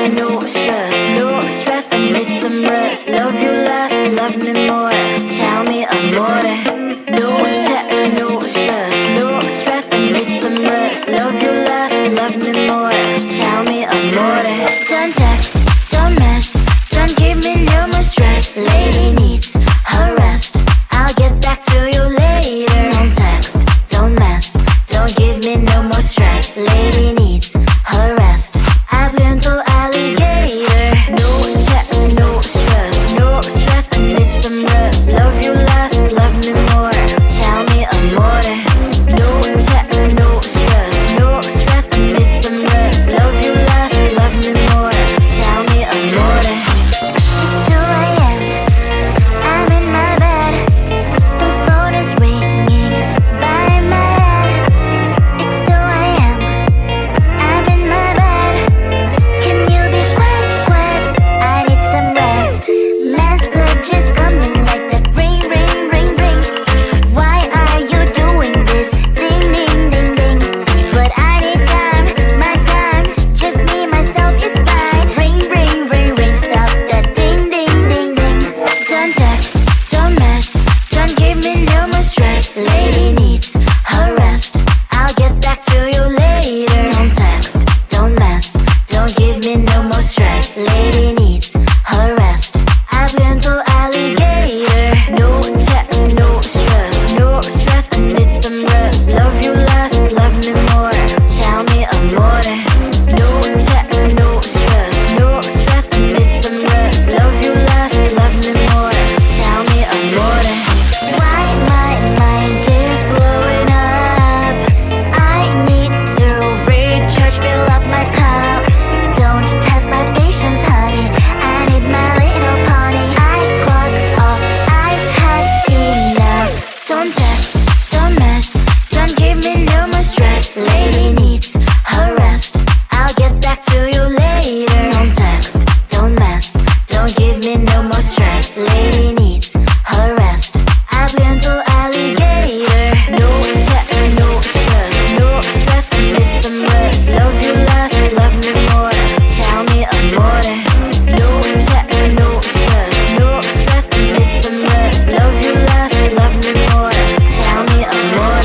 no stress, no stress. I need some rest. Love you less, love me more. Tell me amore. No text, no stress, no stress. I need some rest. Love you less, love me more. Tell me amore. Don't text, don't mess, don't give me no more stress. Lady needs her rest. I'll get back to you later. Don't text, don't mess, don't give me no more stress. Lady needs her rest. I've been to alligator. No text, no stress, no stress. I need some rest. Love you less, love me more. Tell me amore. No text, no stress, no stress. I need some rest. Love you less, love me more. Tell me amore. It's 2 a.m. I'm in my bed. The phone is ringing by my head. It's 2 a.m. I'm in my bed. Can you be quiet? I need some rest. Messages coming like that. Ring, ring, ring, ring. Why are you doing this? Ding, ding, ding, ding. But I need time, my time. Just me, myself is fine. Ring, ring, ring, ring. Stop that ding, ding, ding, ding. Don't text, don't mess, don't give me no more stress. Lady needs her rest. I'll get back to you later. Don't text, don't mess, don't give me no more stress. Lady needs her rest. I've been to alligator. No text, no stress, no stress. I need some rest. Love you less, love me more. Tell me amore. No text, no stress, no stress. I need some rest. Love you less, love me more. Tell me amore. Why my mind is blowing up? I need to recharge, fill up my cup. Don't test my patience, honey. I need my little pony. I clock off, I've had enough. Don't text, don't mess, don't give me no more stress. Lady needs her rest. I'll get back to you later. Don't text, don't mess, don't give me no more stress. Lady needs her rest. I've been to alligator. No text, no stress, no stress. I need some rest. Love you less, love me more. Tell me amore. No text, no stress, no stress. I need some rest. Love you less, love me more. Tell me amore.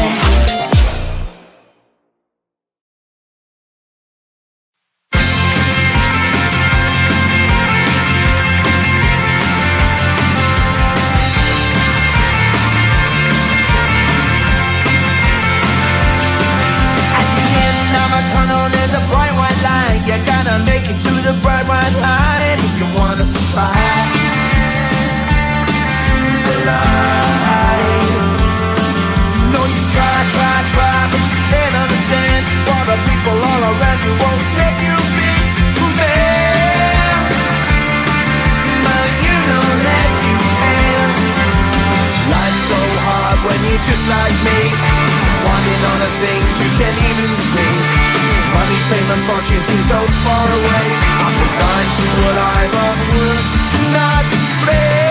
At the end of a tunnel, there's a bright white line. You gotta make it to the bright white line if you wanna survive. The line. You know you try, but you can't understand why the people all around you won't let you be who they are. But you know that you can. Life's so hard when you're just like me, wanting all the things you can't even see. Money, fame and fortune seem so far away. I'm resigned to what I've unworked, not play.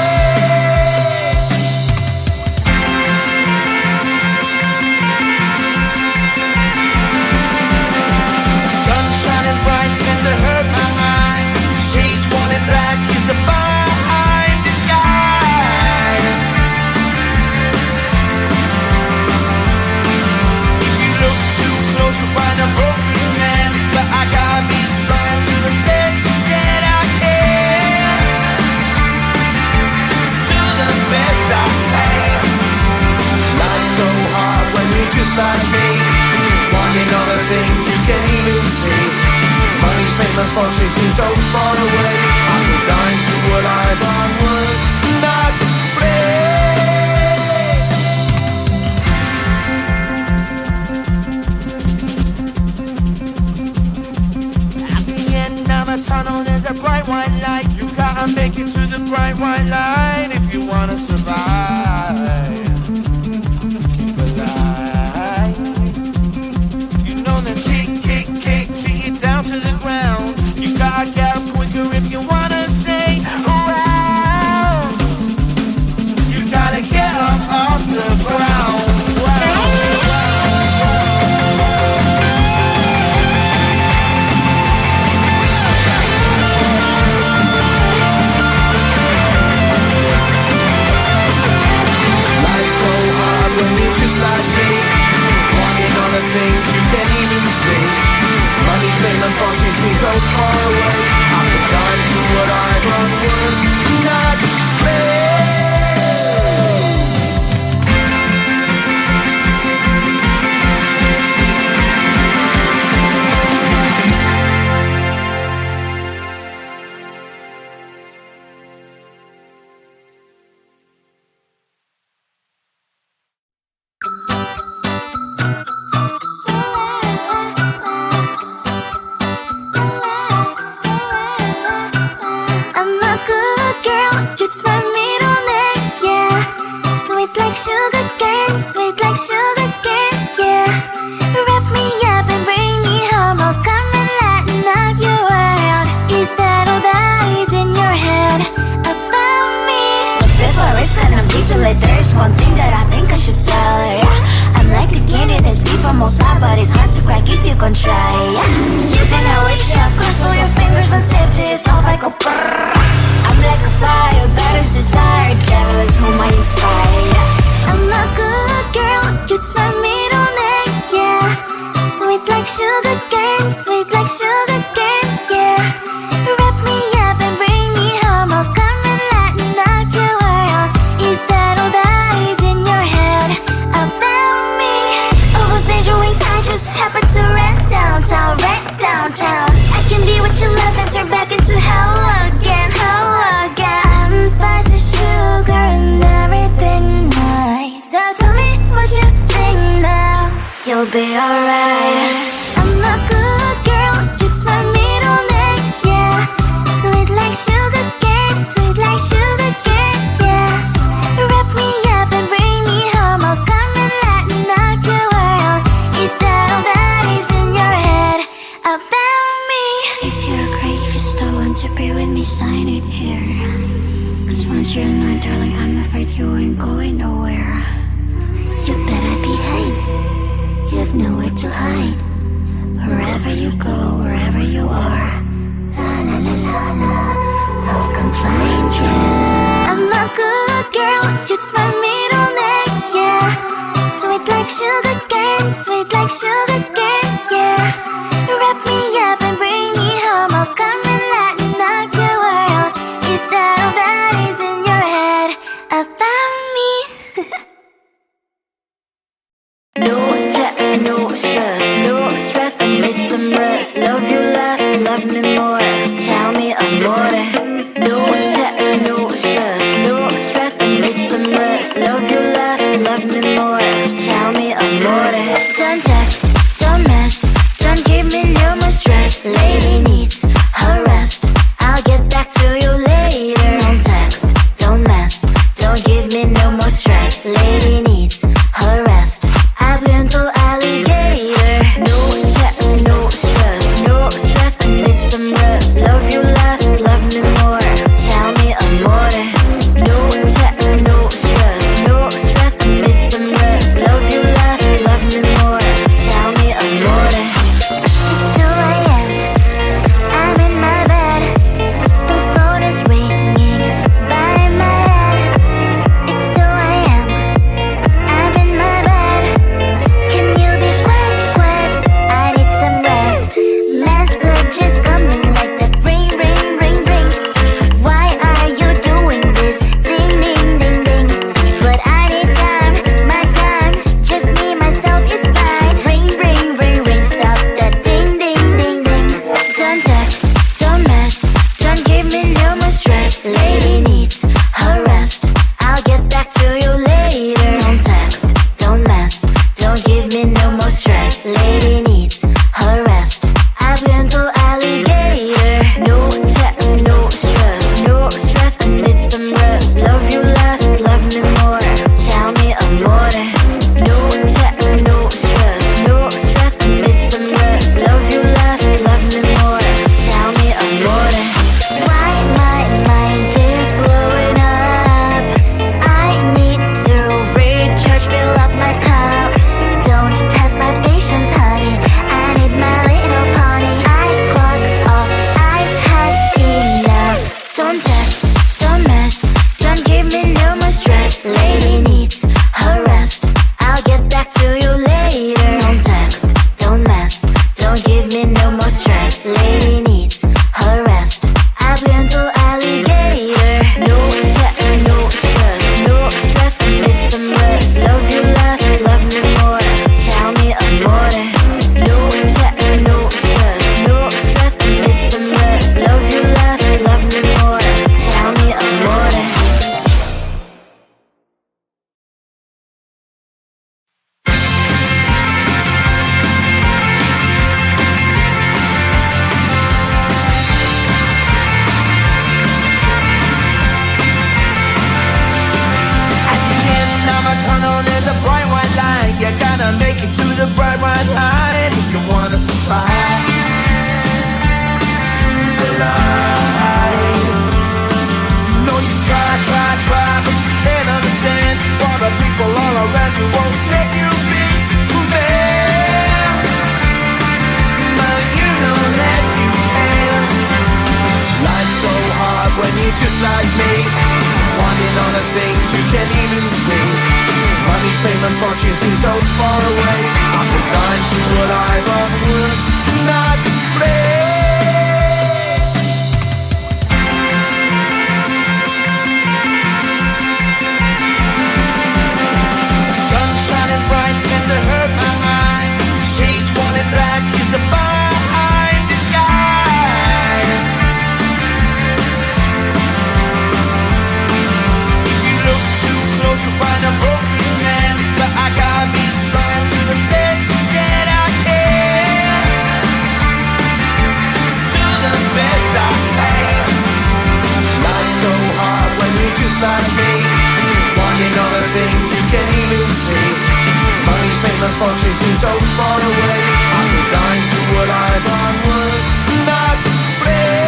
Sun shining bright tends to hurt my mind. Shades worn in black is a fine disguise. If you look too close, you'll find a broken man. But I gotta be strong to the best that I can. To the best I can. Life's so hard when you're just like me, wanting all the things you can't even see. Money, fame and fortune seem so far away. I'm resigned to what I've unworked, not At the end of a tunnel, there's a bright white light. You gotta make it to the bright white light if you wanna survive. Keep alive. You know that kick it down to the ground. You gotta get up quicker if you wanna stay around. You gotta get up off the ground. and function seems so far away. I'm resigned to what I've unlearned, not play. There's one thing that I think I should tell her, yeah. I'm like a candy that's deep from most high, but it's hard to crack if you can try, yeah. You think I wish you cross all your fingers when safety is off, I go brrrr. I'm like a fire, bad as desire, devil is whom I inspire, yeah. I'm a good girl, it's my middle name, yeah. Sweet like sugar cane, sweet like sugar cane, yeah. Wrap me up and bring me home, I'll come and lighten up your world. Is that all that is in your head about me? Overstand your wings, I just happen to rent downtown, I can be what you love and turn back into hell again, I'm spicy sugar and everything nice. So tell me what you think now. You'll be alright. I'm a good girl, it's my middle name, yeah. Sweet like sugar cane, sweet like sugar cane, yeah. Wrap me up and bring me home, I'll come and lighten up your world. Is that all that is in your head about me? If you're great, if you still want to be with me, sign it here. Cause once you're not, darling, I'm afraid you ain't going nowhere. You better behave, you have nowhere to hide. Wherever you go, wherever you are, la la la la la, I'll come find you. I'm a good girl, it's my middle name, yeah. Sweet like sugar cane, sweet like sugar cane, yeah. Wrap me up and bring me home, I'll come and lighten up your world. Is that all that is in your head about me? No text, no stress, I need some rest. Love you less, love me more. Tell me amore. No text, no stress, I need some rest. Love you less, love me more. Tell me amore. Don't text, don't mess, don't give me no more stress. Lady needs her rest, I'll get back to you later. Don't text, don't mess, don't give me no more stress. Lady needs her rest, I've been to alligator. No text, no stress, I need some rest. Love you less, love me more. Tell me amore. No text, no stress, I need some rest. Love you less, love me more. Tell me amore. It's 2 a.m. Lady needs her rest. I've been to alligator. No touch, no stress, no stress. I need some rest. Love you less, love me more. Tell me amore. No touch, no stress, no stress. I need some rest. Love you less, love me more. Tell me amore. There's a bright white line. You gotta make it to the bright white line if you wanna survive. The line. You know you try, but you can't understand why the people all around you won't let you be who they are. But you know that you can. Life's so hard when you're just like me, wanting all the things you can't even see. Money, fame, and fortune seem so far away. I'm resigned to what I've would not play. Sun shining bright tends to hurt my mind. Shades worn in black is a fine disguise. If you look too close, you'll find a broken. But I gotta be strong to the best that I can. To the best I can. Life's so hard when you're just like me, wanting all the things you can't even see. Money, fame, and fortune seem so far away. I'm resigned to what I've would not play.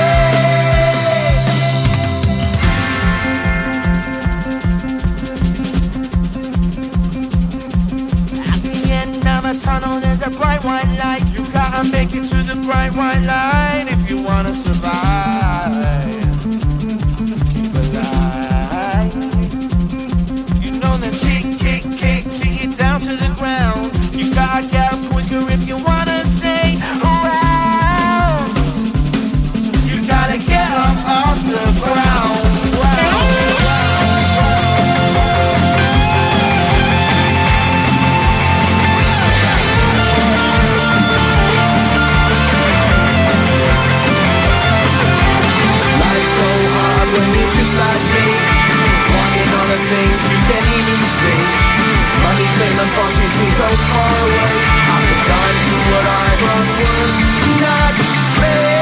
Tunnel, there's a bright white light. You gotta make it to the bright white line if you wanna survive. Keep alive. You know that kick it down to the ground. You gotta get up quicker if you wanna stay around. You gotta get up off the ground. Just like me, wanting all the things you can't even see. Money, fame, and fortune seem so far away. I'm resigned to what I've would not play.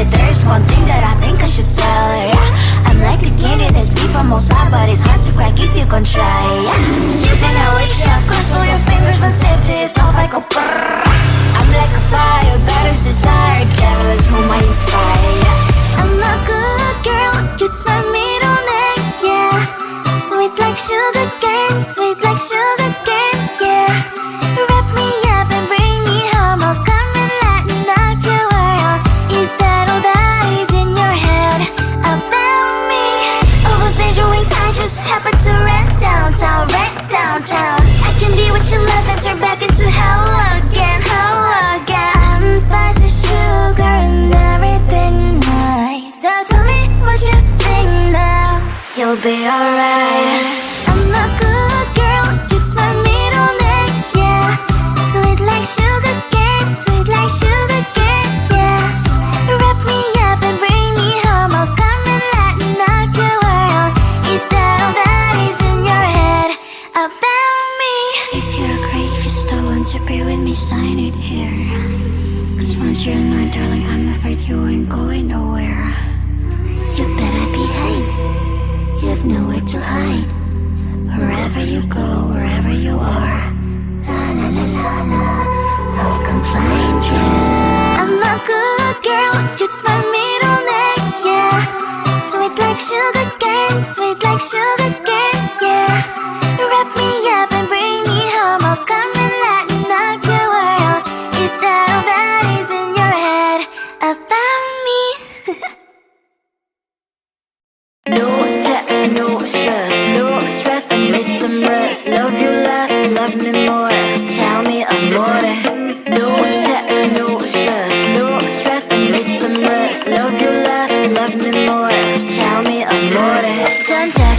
There's one thing that I think I should tell her. I'm like the candy that's sweet from outside, but it's hard to crack if you can try. You think I wish you cross all your fingers when safety is off, I go brrrr. I'm like a fire, that is desire. Devil is whom I inspire. I'm a good girl, it's my middle name, yeah. Sweet like sugar cane, sweet like sugar cane, yeah. Wrap me up and bring me home, I'll come and lighten up your world. Is that all that is in your head about me? Overstage your wings, I just happen to wreck downtown, wreck downtown. I can be what you love and turn back into hell again, hell again. Spicy sugar and everything nice. So tell me what you think now. You'll be alright. I'm a good girl, it's my middle name, yeah. Sweet like sugar cane, sweet like sugar cane, yeah. Wrap me up and bring me home, I'll come and lighten up your world. Is that all that is in your head about me? If you agree, if you still want to be with me, sign it here. Cause once you're in on, darling, I'm afraid you ain't going nowhere. You better behave. You have nowhere to hide. Wherever you go, wherever you are. La la la la la. I'll come find you. I'm a good girl. It's my middle name, yeah. Sweet like sugar cane, sweet like sugar cane, yeah. Wrap me up and bring me home. I'll come and lighten up your world. Is that all that is in your head about me? No text, no stress, no stress. I need some rest. Love you less, love me more. Tell me I'm more. No text, no stress, no stress. I need some rest. Love you less, love me more. Tell me I'm more. Don't tell